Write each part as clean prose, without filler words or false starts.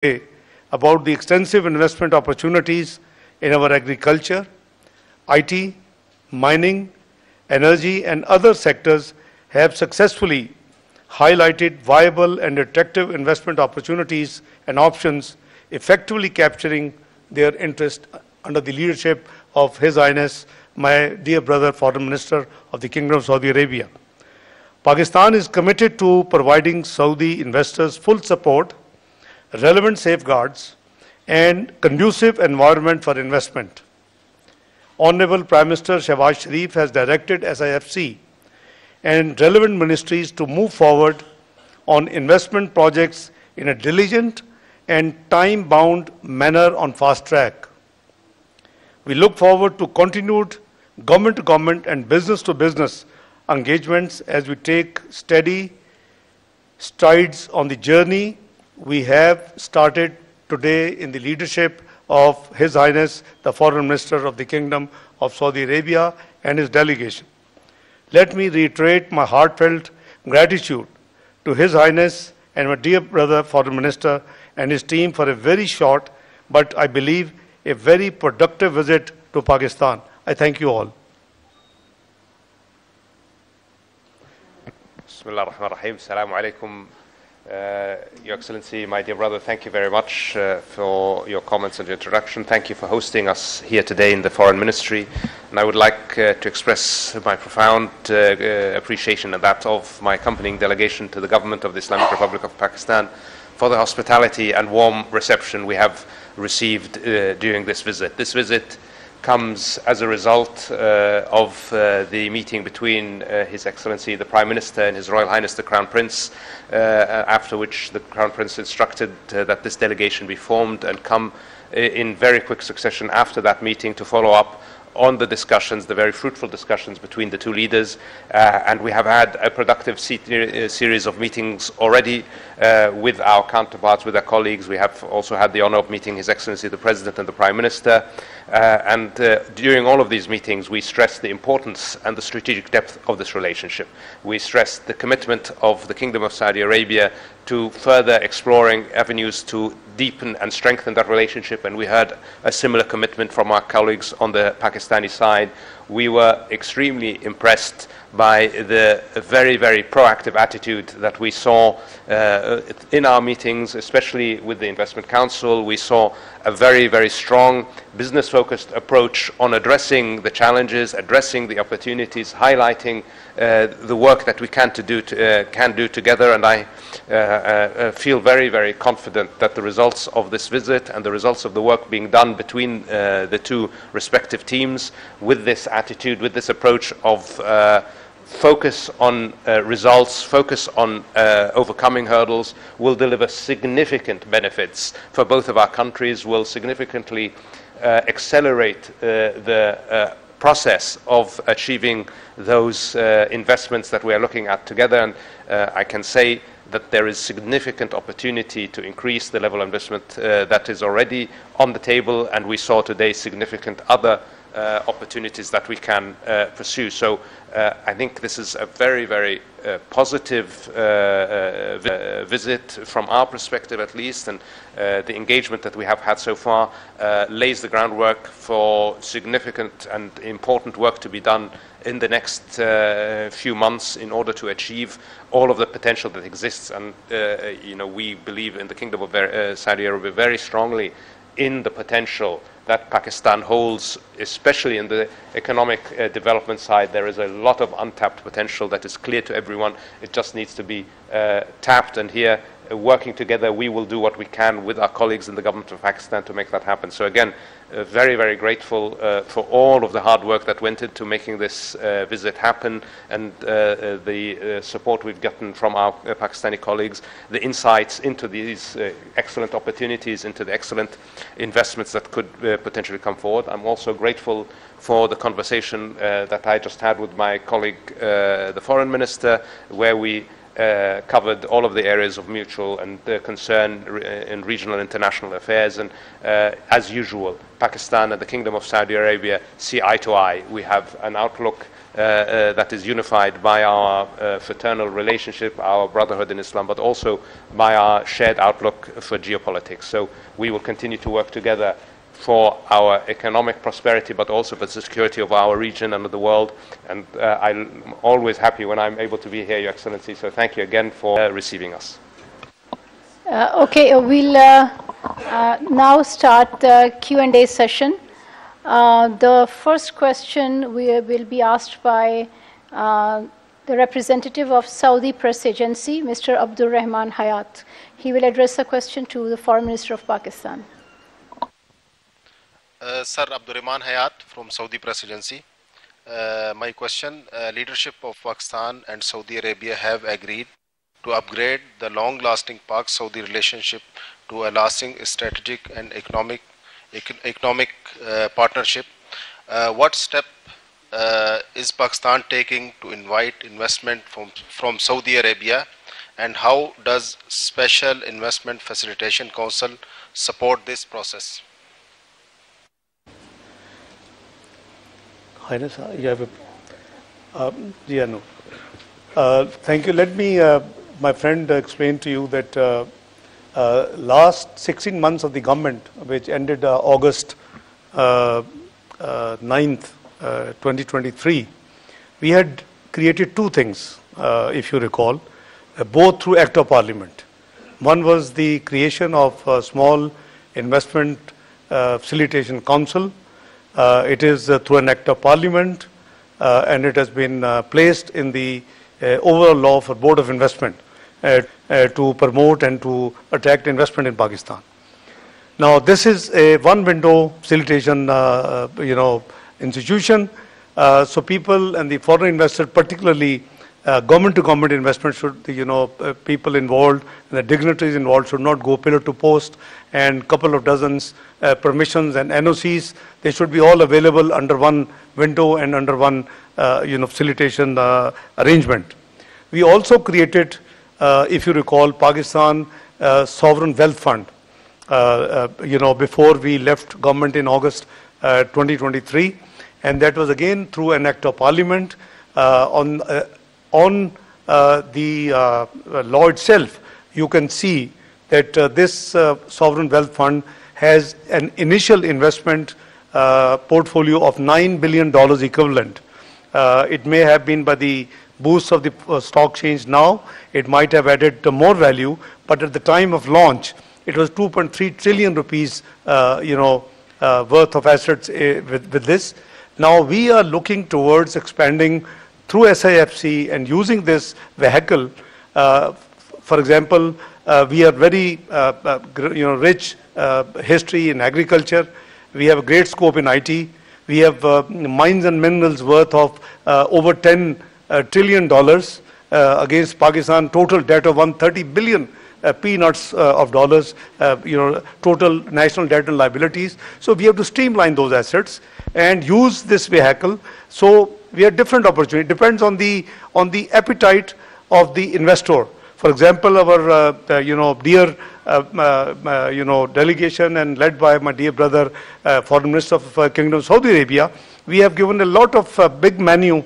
today about the extensive investment opportunities in our agriculture, IT, mining, energy, and other sectors have successfully highlighted viable and attractive investment opportunities and options, effectively capturing their interest under the leadership of His Highness, my dear brother, Foreign Minister of the Kingdom of Saudi Arabia. Pakistan is committed to providing Saudi investors full support, relevant safeguards, and conducive environment for investment. Honorable Prime Minister Shehbaz Sharif has directed SIFC and relevant ministries to move forward on investment projects in a diligent and time-bound manner on fast track. We look forward to continued government-to-government and business-to-business engagements as we take steady strides on the journey we have started today in the leadership of His Highness, the Foreign Minister of the Kingdom of Saudi Arabia and his delegation. Let me reiterate my heartfelt gratitude to His Highness and my dear brother, Foreign Minister, and his team for a very short, but I believe a very productive visit to Pakistan. I thank you all. Bismillah ar-Rahman ar-Rahim. Assalamu alaikum. Your Excellency, my dear brother, thank you very much for your comments and your introduction. Thank you for hosting us here today in the Foreign Ministry. And I would like to express my profound appreciation and that of my accompanying delegation to the government of the Islamic Republic of Pakistan for the hospitality and warm reception we have received during this visit. This visit comes as a result of the meeting between His Excellency the Prime Minister and His Royal Highness the Crown Prince, after which the Crown Prince instructed that this delegation be formed and come in very quick succession after that meeting to follow up on the discussions, the very fruitful discussions between the two leaders, and we have had a productive series of meetings already with our counterparts, with our colleagues. We have also had the honor of meeting His Excellency the President and the Prime Minister, and during all of these meetings we stressed the importance and the strategic depth of this relationship. We stressed the commitment of the Kingdom of Saudi Arabia to further exploring avenues to deepen and strengthen that relationship, and we heard a similar commitment from our colleagues on the Pakistani side. We were extremely impressed by the very, very proactive attitude that we saw in our meetings, especially with the Investment Council. We saw a very, very strong business-focused approach on addressing the challenges, addressing the opportunities, highlighting the work that we can do together, and I feel very, very confident that the results of this visit and the results of the work being done between the two respective teams with this attitude, with this approach of focus on results, focus on overcoming hurdles, will deliver significant benefits for both of our countries, will significantly accelerate the process of achieving those investments that we are looking at together. And I can say that there is significant opportunity to increase the level of investment that is already on the table, and we saw today significant other opportunities that we can pursue. So I think this is a very, very positive visit from our perspective at least, and the engagement that we have had so far lays the groundwork for significant and important work to be done in the next few months in order to achieve all of the potential that exists. And we believe in the Kingdom of Saudi Arabia very strongly in the potential that Pakistan holds, especially in the economic development side. There is a lot of untapped potential that is clear to everyone. It just needs to be tapped, and here, working together, we will do what we can with our colleagues in the government of Pakistan to make that happen. So again, very, very grateful for all of the hard work that went into making this visit happen, and the support we've gotten from our Pakistani colleagues, the insights into these excellent opportunities, into the excellent investments that could potentially come forward. I'm also grateful for the conversation that I just had with my colleague, the Foreign Minister, where we covered all of the areas of mutual and concern in regional and international affairs. And as usual, Pakistan and the Kingdom of Saudi Arabia see eye to eye. We have an outlook that is unified by our fraternal relationship, our brotherhood in Islam, but also by our shared outlook for geopolitics. So we will continue to work together for our economic prosperity, but also for the security of our region and of the world. And I'm always happy when I'm able to be here, Your Excellency. So thank you again for receiving us. Okay, we'll now start the Q&A session. The first question will be asked by the representative of Saudi Press Agency, Mr. Abdur Rahman Hayat. He will address a question to the Foreign Minister of Pakistan. Sir, Abdur Rahman Hayat from Saudi Press Agency. My question, leadership of Pakistan and Saudi Arabia have agreed to upgrade the long-lasting Pak-Saudi relationship to a lasting strategic and economic partnership. What step is Pakistan taking to invite investment from Saudi Arabia, and how does Special Investment Facilitation Council support this process? Highness, you have a... thank you. Let me, my friend, explain to you that last 16 months of the government, which ended August 9th, 2023, we had created two things, if you recall, both through Act of Parliament. One was the creation of a small investment facilitation council. It is through an Act of Parliament, and it has been placed in the overall law for Board of Investment to promote and to attract investment in Pakistan. Now, this is a one-window facilitation, institution. So people and the foreign investors, particularly government-to-government investment, should, people involved and the dignitaries involved should not go pillar to post, and couple of dozens permissions and NOCs. They should be all available under one window and under one, facilitation arrangement. We also created, if you recall, Pakistan Sovereign Wealth Fund, before we left government in August 2023, and that was again through an Act of Parliament. On the law itself, you can see that this Sovereign Wealth Fund has an initial investment portfolio of $9 billion equivalent. It may have been by the boost of the stock change now, it might have added more value, but at the time of launch, it was 2.3 trillion rupees, worth of assets with this. Now we are looking towards expanding through SIFC and using this vehicle. For example, we are very rich history in agriculture. We have a great scope in IT. We have mines and minerals worth of over $10 trillion against Pakistan total debt of 130 billion peanuts of dollars, total national debt and liabilities. So we have to streamline those assets and use this vehicle. So we have different opportunity. Depends on the appetite of the investor. For example, our dear delegation and led by my dear brother, Foreign Minister of Kingdom of Saudi Arabia, we have given a lot of big menu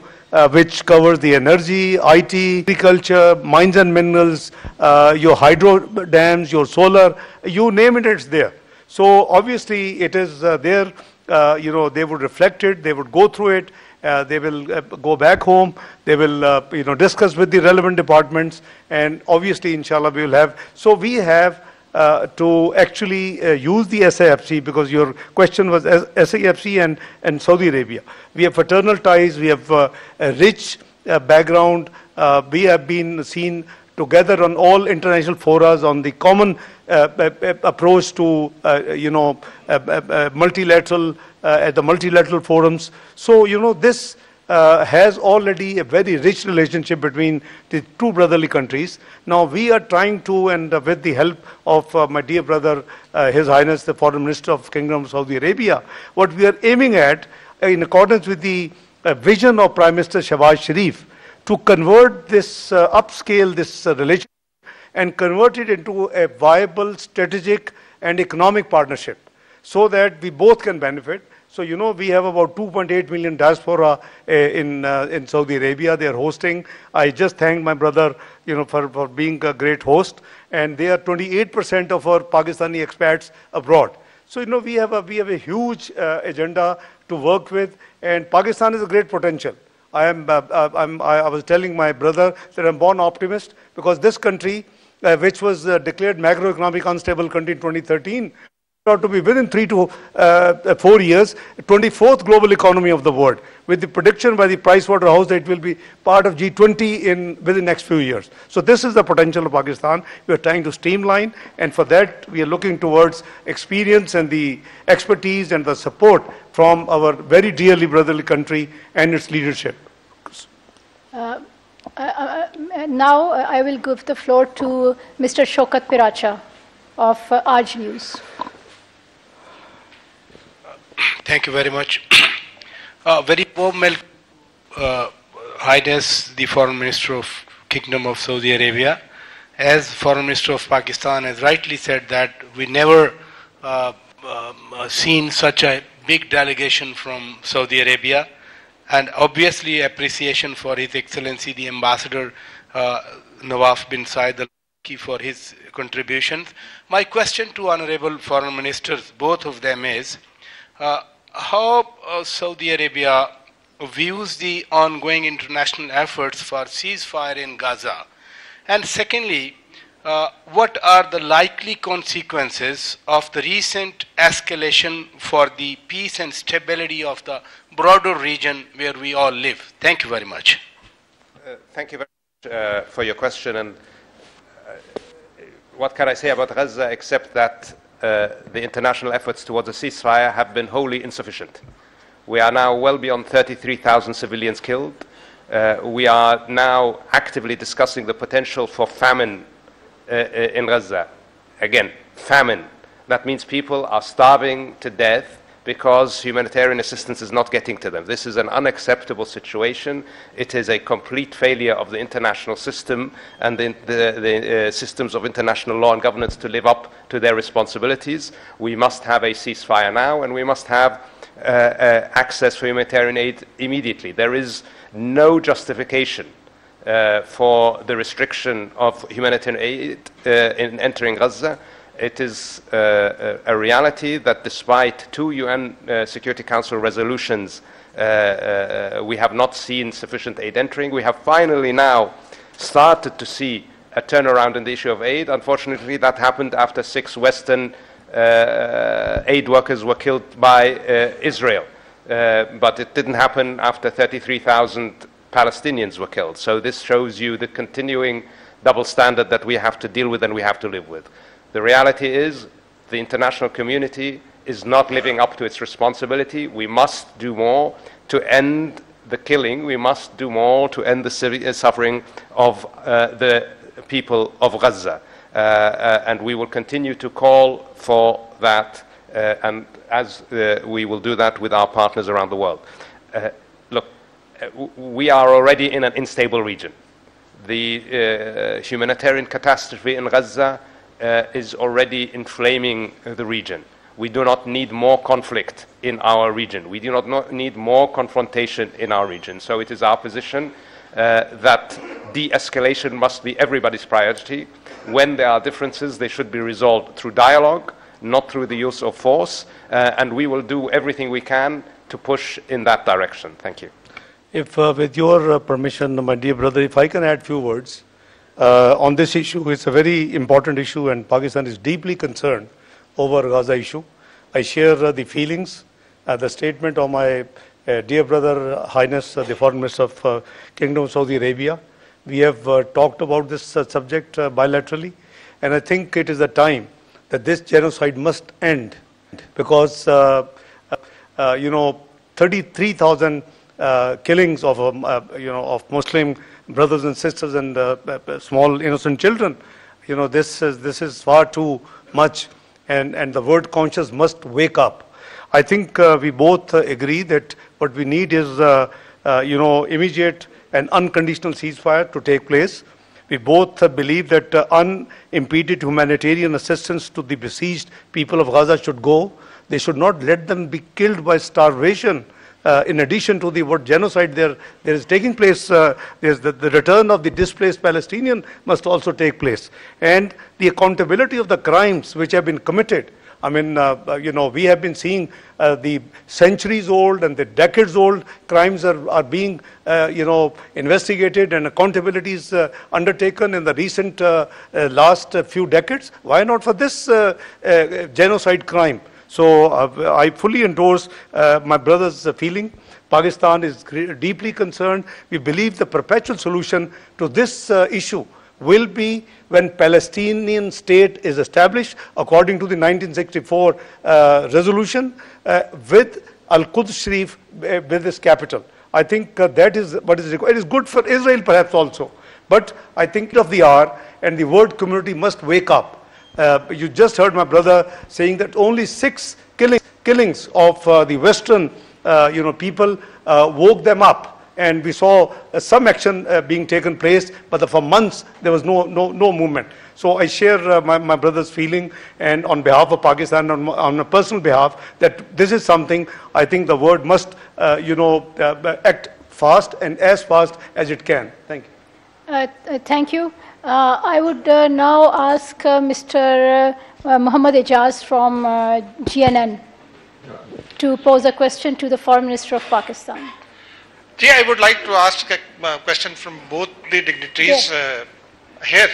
which covers the energy, IT, agriculture, mines and minerals, your hydro dams, your solar, you name it, it's there. So obviously it is there. They would reflect it, they would go through it. They will go back home, they will discuss with the relevant departments, and obviously inshallah we will have. So we have to actually use the SIFC, because your question was SIFC and Saudi Arabia. We have fraternal ties, we have a rich background, we have been seen together on all international forums on the common approach to multilateral at the multilateral forums. So this has already a very rich relationship between the two brotherly countries. Now we are trying to, and with the help of my dear brother, His Highness the Foreign Minister of Kingdom of Saudi Arabia, what we are aiming at, in accordance with the vision of Prime Minister Shahbaz Sharif, to convert this, upscale this relationship and convert it into a viable strategic and economic partnership so that we both can benefit. So, you know, we have about 2.8 million diaspora in Saudi Arabia. They are hosting. I just thanked my brother, you know, for being a great host. And they are 28% of our Pakistani expats abroad. So, you know, we have a huge agenda to work with. And Pakistan is a great potential. I was telling my brother that I'm born optimist because this country, which was declared macroeconomic unstable country in 2013, out to be within 3 to 4 years, 24th global economy of the world, with the prediction by the Pricewaterhouse that it will be part of G20 within the next few years. So this is the potential of Pakistan. We are trying to streamline, and for that we are looking towards experience and the expertise and the support from our very dearly brotherly country and its leadership. Now I will give the floor to Mr. Shaukat Piracha of Aaj News. Thank you very much. Very warm welcome, Highness, the Foreign Minister of Kingdom of Saudi Arabia. As Foreign Minister of Pakistan has rightly said that we never seen such a big delegation from Saudi Arabia, and obviously appreciation for His Excellency the Ambassador Nawaf bin Said Al-Maliki for his contributions. My question to Honorable Foreign Ministers, both of them is, how Saudi Arabia views the ongoing international efforts for ceasefire in Gaza, and secondly, what are the likely consequences of the recent escalation for the peace and stability of the broader region where we all live? Thank you very much. Thank you very much for your question. And what can I say about Gaza except that the international efforts towards a ceasefire have been wholly insufficient. We are now well beyond 33,000 civilians killed. We are now actively discussing the potential for famine in Gaza. Again, famine. That means people are starving to death because humanitarian assistance is not getting to them. This is an unacceptable situation. It is a complete failure of the international system and the systems of international law and governance to live up to their responsibilities. We must have a ceasefire now, and we must have access for humanitarian aid immediately. There is no justification for the restriction of humanitarian aid in entering Gaza. It is a reality that despite 2 UN Security Council resolutions, we have not seen sufficient aid entering. We have finally now started to see a turnaround in the issue of aid. Unfortunately, that happened after 6 Western aid workers were killed by Israel. But it didn't happen after 33,000 Palestinians were killed. So this shows you the continuing double standard that we have to deal with and we have to live with. The reality is the international community is not living up to its responsibility. We must do more to end the killing. We must do more to end the suffering of the people of Gaza. And we will continue to call for that, and as we will do that with our partners around the world. Look, we are already in an unstable region. The humanitarian catastrophe in Gaza is already inflaming the region. We do not need more conflict in our region. We do not need more confrontation in our region. So it is our position that de-escalation must be everybody's priority. When there are differences, they should be resolved through dialogue, not through the use of force, and we will do everything we can to push in that direction. Thank you. If, with your permission, my dear brother, if I can add a few words. On this issue, it's a very important issue, and Pakistan is deeply concerned over Gaza issue. I share the feelings, the statement of my dear brother, Highness, the Foreign Minister of Kingdom of Saudi Arabia. We have talked about this subject bilaterally, and I think it is a time that this genocide must end, because 33,000 killings of of Muslim brothers and sisters and small innocent children, this is far too much, and the world conscious must wake up. I think we both agree that what we need is immediate an unconditional ceasefire to take place. We both believe that unimpeded humanitarian assistance to the besieged people of Gaza should go. They should not let them be killed by starvation. In addition to the what genocide there is taking place, there's the return of the displaced Palestinian must also take place. And the accountability of the crimes which have been committed. I mean, we have been seeing the centuries old and the decades old crimes are being, investigated, and accountability is undertaken in the recent last few decades. Why not for this genocide crime? So I fully endorse my brother's feeling. Pakistan is deeply concerned. We believe the perpetual solution to this issue will be when Palestinian state is established according to the 1964 resolution with Al-Quds Sharif with its capital. I think that is what is required. It is good for Israel perhaps also. But I think of the hour, and the world community must wake up. You just heard my brother saying that only 6 killings of the Western people woke them up. And we saw some action being taken place, but for months there was no movement. So I share my brother's feeling, and on behalf of Pakistan, on a personal behalf, that this is something I think the world must, act fast and as fast as it can. Thank you. Thank you. I would now ask Mr. Muhammad Ejaz from GNN to pose a question to the Foreign Minister of Pakistan. I would like to ask a question from both the dignitaries here.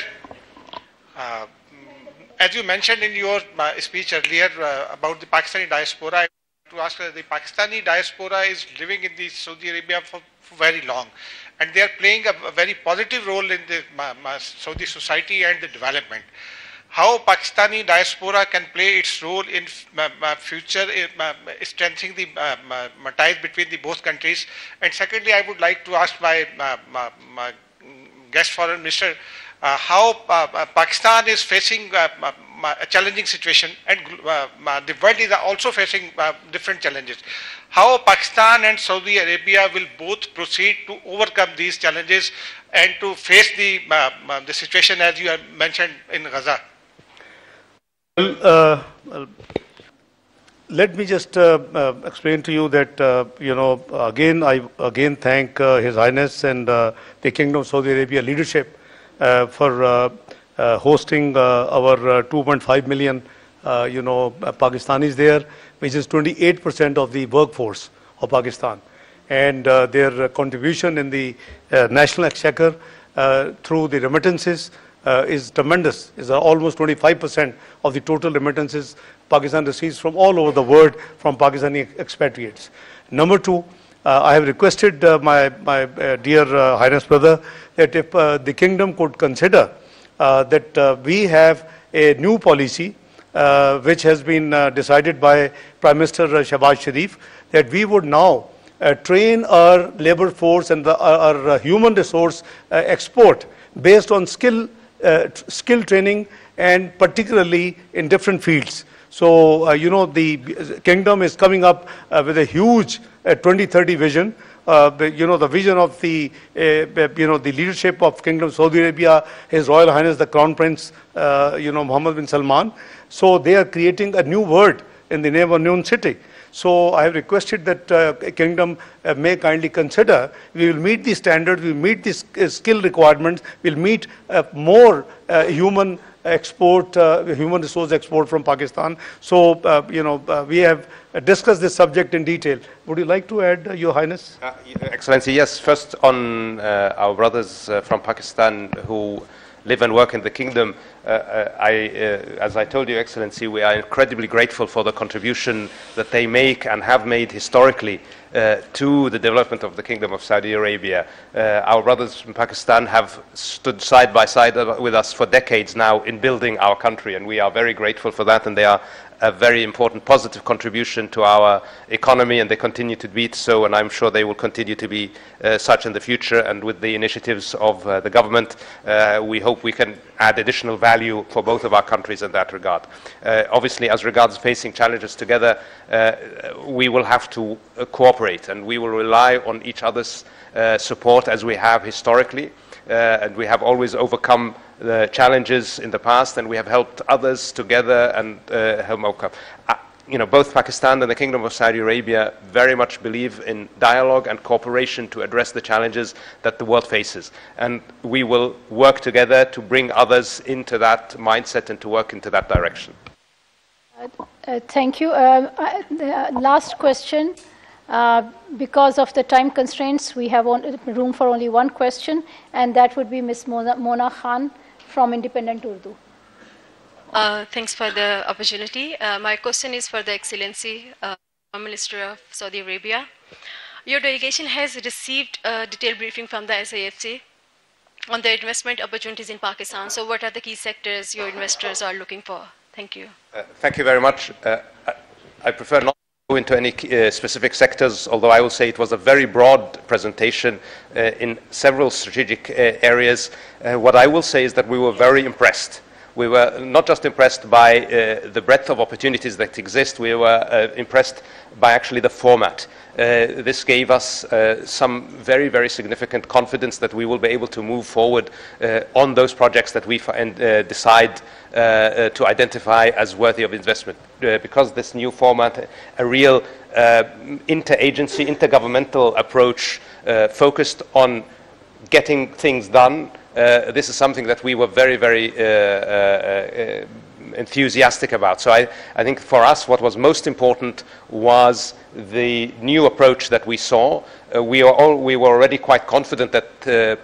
As you mentioned in your speech earlier about the Pakistani diaspora, I want to ask the Pakistani diaspora is living in Saudi Arabia for very long, and they are playing a very positive role in the Saudi society and the development. How Pakistani diaspora can play its role in future strengthening the ties between the both countries. And secondly, I would like to ask my guest foreign minister how Pakistan is facing a challenging situation, and the world is also facing different challenges. How Pakistan and Saudi Arabia will both proceed to overcome these challenges and to face the situation as you have mentioned in Gaza? Well, let me just explain to you that, I again thank His Highness and the Kingdom of Saudi Arabia leadership for hosting our 2.5 million, Pakistanis there, which is 28% of the workforce of Pakistan. And their contribution in the national exchequer through the remittances is tremendous. Is almost 25% of the total remittances Pakistan receives from all over the world from Pakistani expatriates. Number two, I have requested my dear Highness brother that if the kingdom could consider that we have a new policy which has been decided by Prime Minister Shehbaz Sharif, that we would now train our labor force and our human resource export based on skill training, and particularly in different fields. So, the kingdom is coming up with a huge 2030 vision. The vision of the leadership of Kingdom of Saudi Arabia, His Royal Highness the Crown Prince, Mohammed bin Salman. So they are creating a new world in the name of new city. So I have requested that Kingdom may kindly consider. We will meet the standards, we will meet the skill requirements, we will meet more human export, human resource export from Pakistan. So, we have discussed this subject in detail. Would you like to add, Your Highness? Excellency, yes. First on our brothers from Pakistan who live and work in the kingdom, as I told you, Excellency, we are incredibly grateful for the contribution that they make and have made historically to the development of the Kingdom of Saudi Arabia. Our brothers from Pakistan have stood side by side with us for decades now in building our country, and we are very grateful for that, and they are a very important positive contribution to our economy, and they continue to be so, and I'm sure they will continue to be such in the future. And with the initiatives of the government, we hope we can add additional value for both of our countries in that regard. Obviously, as regards facing challenges together, we will have to cooperate cooperate, and we will rely on each other's support as we have historically, and we have always overcome the challenges in the past, and we have helped others together and help overcome. Both Pakistan and the Kingdom of Saudi Arabia very much believe in dialogue and cooperation to address the challenges that the world faces. And we will work together to bring others into that mindset and to work into that direction. Thank you. Last question. Because of the time constraints, we have room for only one question, and that would be Ms. Mona Khan from Independent Urdu. Thanks for the opportunity. My question is for the Excellency Prime Minister of Saudi Arabia. Your delegation has received a detailed briefing from the SAFC on the investment opportunities in Pakistan. So what are the key sectors your investors are looking for? Thank you. Thank you very much. I prefer not to go into any specific sectors, although I will say it was a very broad presentation in several strategic areas. What I will say is that we were very impressed. We were not just impressed by the breadth of opportunities that exist, we were impressed by actually the format. This gave us some very, very significant confidence that we will be able to move forward on those projects that we decide to identify as worthy of investment. Because this new format, a real interagency, intergovernmental approach focused on getting things done, this is something that we were very, very enthusiastic about. So I think for us what was most important was the new approach that we saw. We were already quite confident that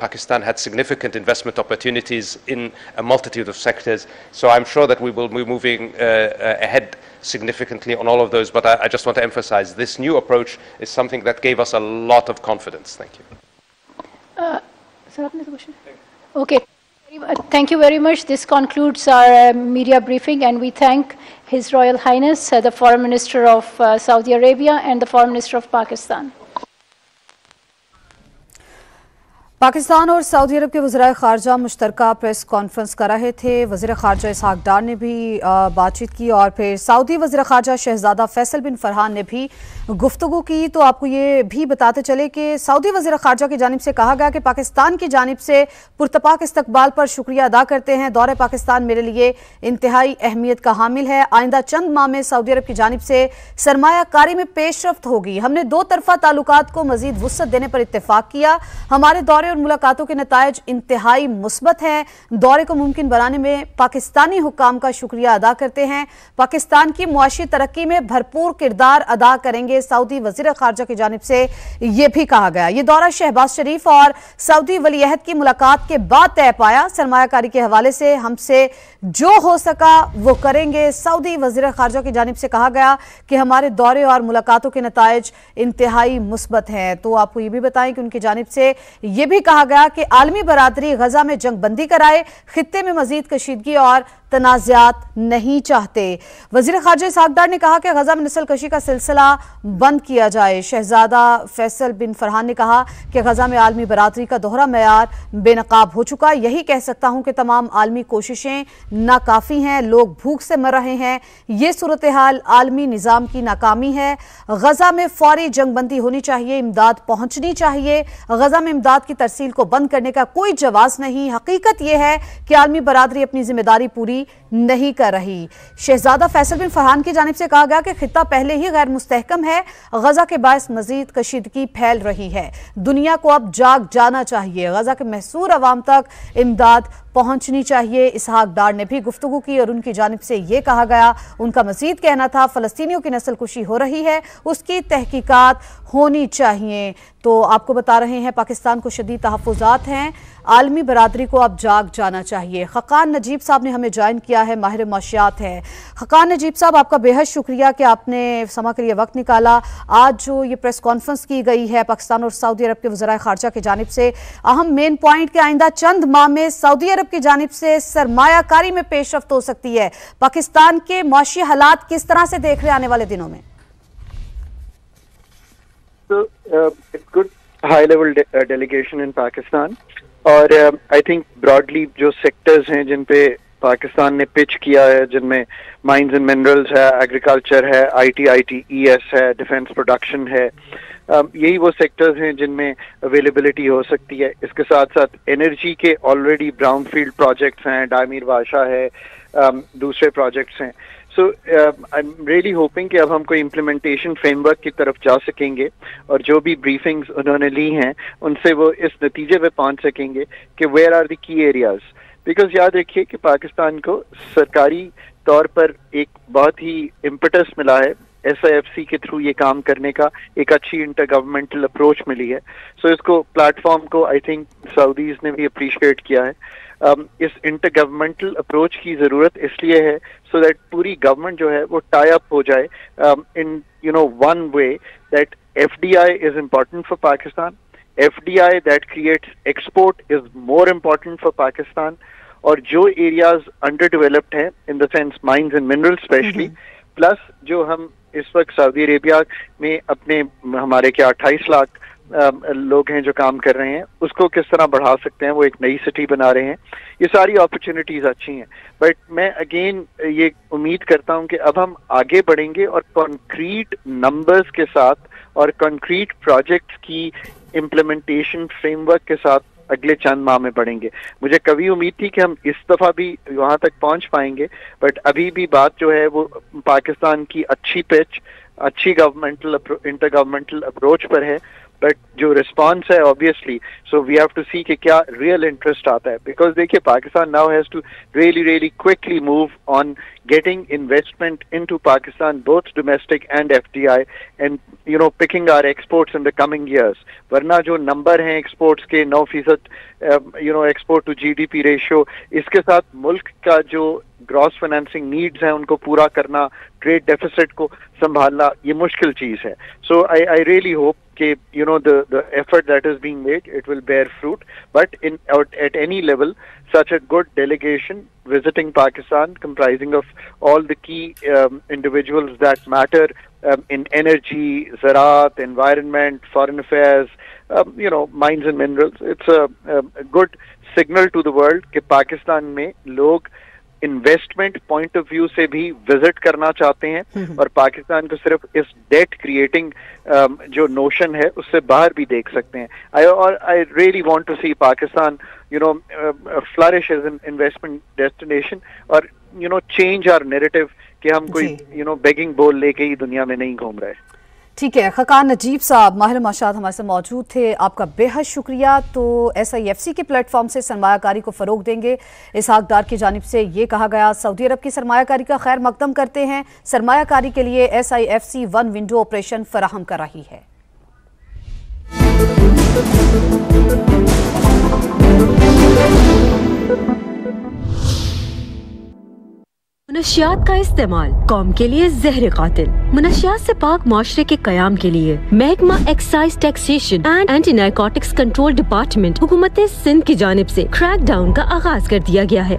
Pakistan had significant investment opportunities in a multitude of sectors. So I'm sure that we will be moving ahead significantly on all of those. But I just want to emphasize this new approach is something that gave us a lot of confidence. Thank you. Okay, thank you very much. This concludes our media briefing, and we thank His Royal Highness, the Foreign Minister of Saudi Arabia and the Foreign Minister of Pakistan. Pakistan और Saudi अरब के वज़ीर ख़ारजा मुश्तरका press conference कर रहे थे। वज़ीर ख़ारजा इसहाक डार ने भी बातचीत की और फिर सऊदी वज़ीर ख़ारजा शहज़ादा फैसल बिन फरहान ने भी गुफ्तगू की। तो आपको ये भी बताते चले कि सऊदी वज़ीर ख़ारजा की जानिब से कहा गया कि पाकिस्तान की जानिब से पुरतपाक इस्तकबाल पर शुक्रिया अदा करते हैं। दौरे पाकिस्तान मेरे लिए इंतहाई अहमियत का हामिल है। आइंदा चंद माह में सऊदी अरब की जानिब से सरमायाकारी में पेशरफ्त होगी। हमने दो तरफ़ा ताल्लुकात को मज़ीद वुसअत देने पर इत्तेफाक किया। हमारे दौरे और मुलाकातों के नतायज इंतहाई मुस्बत हैं। दौरे को मुमकिन बनाने में पाकिस्तानी हुक्काम का शुक्रिया अदा करते हैं। पाकिस्तान की मुआशी तरक्की में भरपूर किरदार अदा करेंगे। सऊदी वज़ीर ख़ारजा की जानिब से यह भी कहा गया। ये दौरा शहबाज शरीफ और सऊदी वलीअहद की मुलाकात के बाद तय पाया। सरमायाकारी के हवाले से हमसे जो हो सका वो करेंगे। सऊदी वज़ीर ख़ारजा की जानिब से कहा गया कि हमारे दौरे और मुलाकातों के नतायज इंतहाई मुस्बत हैं। तो आपको ये भी बताएं कि उनकी जानिब से यह भी कहा गया कि आलमी बरादरी गजा में जंग बंदी कराए, खित्ते में मजीद कशीदगी और तनाज़ात नहीं चाहते। वज़ीर ख़ारजा इसहाक डार ने कहा कि गजा में नस्ल कशी का सिलसिला बंद किया जाए। शहज़ादा फैसल बिन फरहान ने कहा कि गजा में आलमी बरादरी का दोहरा मयार बेनकाब हो चुका। यही कह सकता हूं कि तमाम आलमी कोशिशें नाकाफ़ी हैं, लोग भूख से मर रहे हैं। ये सूरत हाल आलमी निज़ाम की नाकामी है। गजा में फौरी जंगबंदी होनी चाहिए, इमदाद पहुंचनी चाहिए। गजा में इमदाद की तरसील को बंद करने का कोई जवाज़ नहीं। हकीकत यह है कि आलमी बरादरी अपनी जिम्मेदारी पूरी नहीं कर रही। शहजादा फैसल बिन फरहान की जानिब से कहा गया कि खित्ता पहले ही गैर मुस्तहकम है। गजा के बायस मजीद कशीदगी फैल रही है। दुनिया को अब जाग जाना चाहिए। गजा के महसूर अवाम तक इमदाद पहुंचनी चाहिए। इसहाक डार ने भी गुफ्तगू की और उनकी जानिब से यह कहा गया, उनका मजीद कहना था फ़लस्तीनियों की नस्ल कुशी हो रही है, उसकी तहकीकात होनी चाहिए। तो आपको बता रहे हैं पाकिस्तान को शदीद तहफ़्फ़ुज़ात हैं, आलमी बरादरी को अब जाग जाना चाहिए। ख़क़ान नजीब साहब ने हमें ज्वाइन किया है, माहिर माशियात है। ख़क़ान नजीब साहब, आपका बेहद शुक्रिया कि आपने समा के लिए वक्त निकाला। आज जो ये प्रेस कॉन्फ्रेंस की गई है पाकिस्तान और सऊदी अरब के वज़ीर ख़ारजा की जानिब से, अहम मेन पॉइंट के आइंदा चंद माह में सऊदी अरब की जानिब से सरमायाकारी में पेशरफ्त हो सकती है। पाकिस्तान के मुआशी हालात किस तरह से देख रहे आने वाले दिनों में? So it's good high-level delegation in Pakistan और I think broadly जो sectors हैं जिन पे पाकिस्तान ने पिच किया है, जिनमें माइंस एंड मिनरल्स है, एग्रीकल्चर है, ITES है, डिफेंस प्रोडक्शन है, यही वो सेक्टर्स हैं जिनमें अवेलेबिलिटी हो सकती है। इसके साथ साथ एनर्जी के ऑलरेडी ब्राउनफील्ड प्रोजेक्ट्स हैं, डामीर बादशाह है, दूसरे प्रोजेक्ट्स हैं। सो आई एम रियली होपिंग कि अब हम कोई इम्प्लीमेंटेशन फ्रेमवर्क की तरफ जा सकेंगे और जो भी ब्रीफिंग्स उन्होंने ली हैं उनसे वो इस नतीजे पे पहुंच सकेंगे कि where are the key areas. Because याद रखिए कि पाकिस्तान को सरकारी तौर पर एक बहुत ही इम्पटस मिला है SIFC के थ्रू ये काम करने का, एक अच्छी इंटर गवर्नमेंटल अप्रोच मिली है। सो इसको प्लेटफॉर्म को आई थिंक सऊदीज ने भी अप्रिशिएट किया है। इस इंटर गवर्नमेंटल अप्रोच की जरूरत इसलिए है सो दैट पूरी गवर्नमेंट जो है वो टाई अप हो जाए in one way that FDI is important for Pakistan, FDI that creates export is more important for Pakistan, और जो एरियाज अंडर डेवलप्ड हैं in the sense mines and minerals specially, plus जो हम इस वक्त सऊदी अरेबिया में अपने हमारे क्या 28 लाख लोग हैं जो काम कर रहे हैं, उसको किस तरह बढ़ा सकते हैं, वो एक नई सिटी बना रहे हैं। ये सारी अपॉर्चुनिटीज अच्छी हैं, बट मैं अगेन ये उम्मीद करता हूं कि अब हम आगे बढ़ेंगे और कॉन्क्रीट नंबर्स के साथ और कॉन्क्रीट प्रोजेक्ट्स की इम्प्लीमेंटेशन फ्रेमवर्क के साथ अगले चंद माह में बढ़ेंगे। मुझे कभी उम्मीद थी कि हम इस दफा भी वहां तक पहुंच पाएंगे, बट अभी भी बात जो है वो पाकिस्तान की अच्छी पिच, अच्छी इंटर गवर्नमेंटल अप्रोच पर है, बट जो रिस्पांस है obviously so we have to see कि क्या रियल इंटरेस्ट आता है। बिकॉज देखिए Pakistan now has to really quickly move on getting investment into Pakistan, both domestic and FDI, and picking our exports in the coming years. वरना जो number हैं exports के 9% export to GDP ratio, इसके साथ मुल्क का जो ग्रॉस फाइनेंसिंग नीड्स हैं उनको पूरा करना, ट्रेड डेफिसिट को संभालना, ये मुश्किल चीज है। सो आई रियली होप कि the effort that is being made, it will bear fruit, but at any level such a good delegation visiting Pakistan comprising of all the key individuals that matter in energy, zaraat, environment, foreign affairs, mines and minerals, it's a good signal to the world कि पाकिस्तान में लोग investment point of view से भी visit करना चाहते हैं और पाकिस्तान को सिर्फ इस डेट क्रिएटिंग जो नोशन है उससे बाहर भी देख सकते हैं। I really want to see Pakistan flourish as an investment destination और चेंज आवर नैरेटिव कि हम कोई बेगिंग बोल लेके ही दुनिया में नहीं घूम रहे। ठीक है, खकान नजीब साहब माहिर माशात हमारे साथ मौजूद थे, आपका बेहद शुक्रिया। तो SIFC के प्लेटफॉर्म से सरमायाकारी को फ़रोग देंगे, इसहाक डार की जानिब से ये कहा गया। सऊदी अरब की सरमायाकारी का खैर मकदम करते हैं, सरमायाकारी के लिए SIFC वन विंडो ऑपरेशन फराहम कर रही है। मुनशियात का इस्तेमाल कौम के लिए जहर कातिल। मुनशियात से पाक माशरे के कयाम के लिए महकमा excise taxation and anti narcotics control department हुकूमत सिंध की जानिब से क्रैक डाउन का आगाज कर दिया गया है।